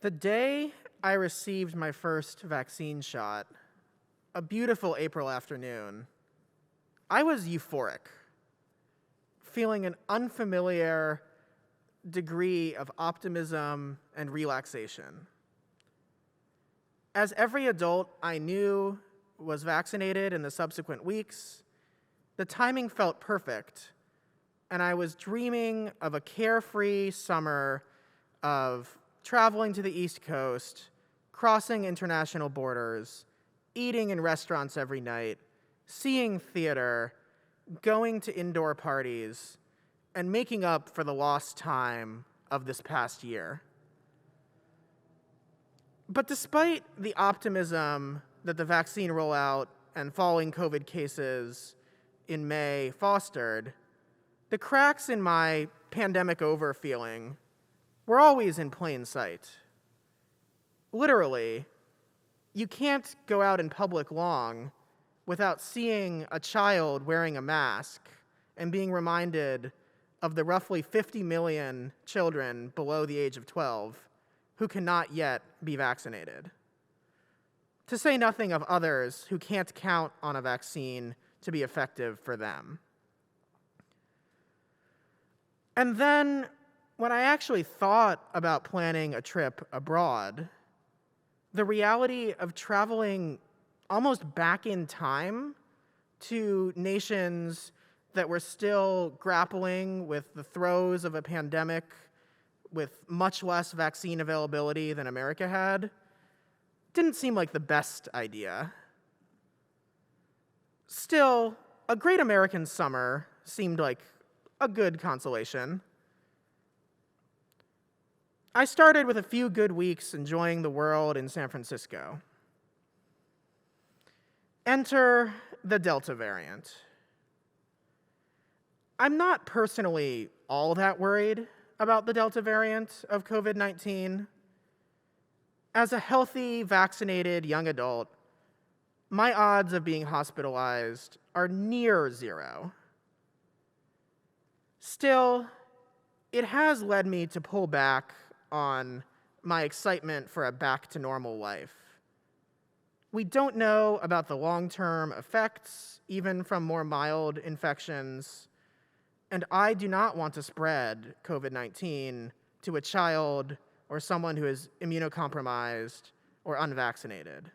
The day I received my first vaccine shot, a beautiful April afternoon, I was euphoric, feeling an unfamiliar degree of optimism and relaxation. As every adult I knew was vaccinated in the subsequent weeks, the timing felt perfect, and I was dreaming of a carefree summer of traveling to the East Coast, crossing international borders, eating in restaurants every night, seeing theater, going to indoor parties, and making up for the lost time of this past year. But despite the optimism that the vaccine rollout and falling COVID cases in May fostered, the cracks in my pandemic over feeling were always in plain sight. Literally, you can't go out in public long without seeing a child wearing a mask and being reminded of the roughly 50 million children below the age of 12 who cannot yet be vaccinated. To say nothing of others who can't count on a vaccine to be effective for them. And then, when I actually thought about planning a trip abroad, the reality of traveling almost back in time to nations that were still grappling with the throes of a pandemic with much less vaccine availability than America had, didn't seem like the best idea. Still, a great American summer seemed like a good consolation. I started with a few good weeks enjoying the world in San Francisco. Enter the Delta variant. I'm not personally all that worried about the Delta variant of COVID-19. As a healthy, vaccinated young adult, my odds of being hospitalized are near zero. Still, it has led me to pull back on my excitement for a back-to-normal life. We don't know about the long-term effects, even from more mild infections, and I do not want to spread COVID-19 to a child or someone who is immunocompromised or unvaccinated.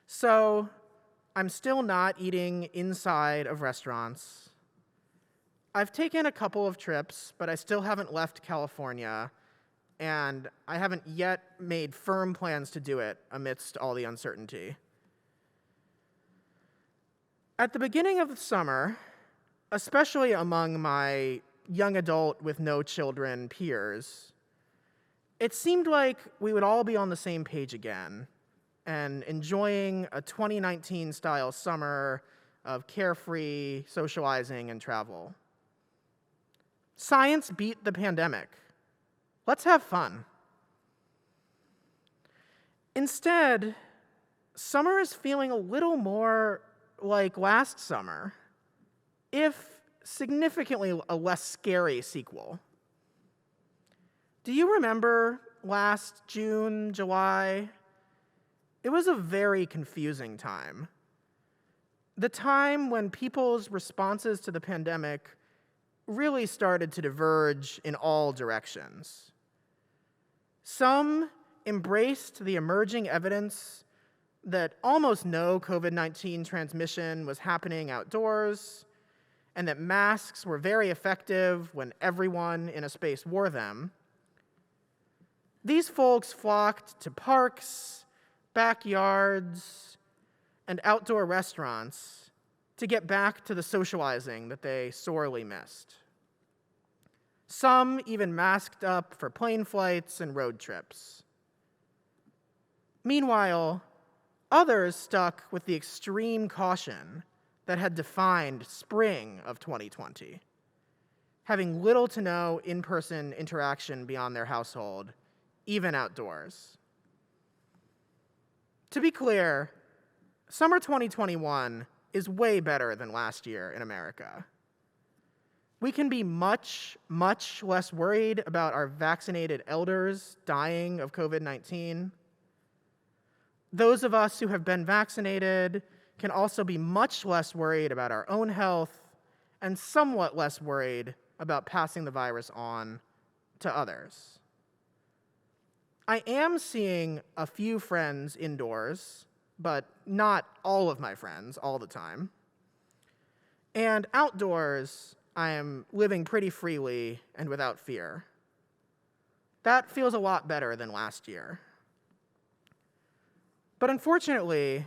So, I'm still not eating inside of restaurants. I've taken a couple of trips, but I still haven't left California, and I haven't yet made firm plans to do it amidst all the uncertainty. At the beginning of the summer, especially among my young adult with no children peers, it seemed like we would all be on the same page again and enjoying a 2019-style summer of carefree socializing and travel. Science beat the pandemic. Let's have fun. Instead, summer is feeling a little more like last summer, if significantly a less scary sequel. Do you remember last June, July? It was a very confusing time. The time when people's responses to the pandemic really started to diverge in all directions. Some embraced the emerging evidence that almost no COVID-19 transmission was happening outdoors, and that masks were very effective when everyone in a space wore them. These folks flocked to parks, backyards, and outdoor restaurants to get back to the socializing that they sorely missed. Some even masked up for plane flights and road trips. Meanwhile, others stuck with the extreme caution that had defined spring of 2020, having little to no in-person interaction beyond their household, even outdoors. To be clear, summer 2021 is way better than last year in America. We can be much, much less worried about our vaccinated elders dying of COVID-19. Those of us who have been vaccinated can also be much less worried about our own health and somewhat less worried about passing the virus on to others. I am seeing a few friends indoors, but not all of my friends all the time. And outdoors, I am living pretty freely and without fear. That feels a lot better than last year. But unfortunately,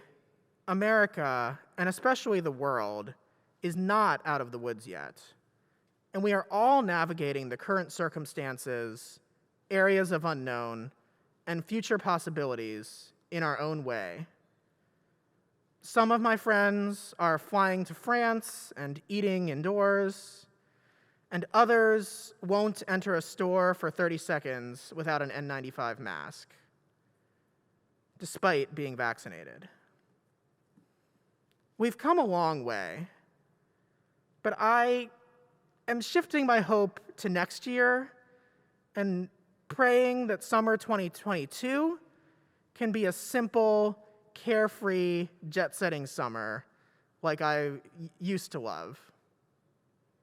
America, and especially the world, is not out of the woods yet. And we are all navigating the current circumstances, areas of unknown, and future possibilities in our own way. Some of my friends are flying to France and eating indoors, and others won't enter a store for 30 seconds without an N95 mask, despite being vaccinated. We've come a long way, but I am shifting my hope to next year and praying that summer 2022 can be a simple, carefree, jet-setting summer like I used to love.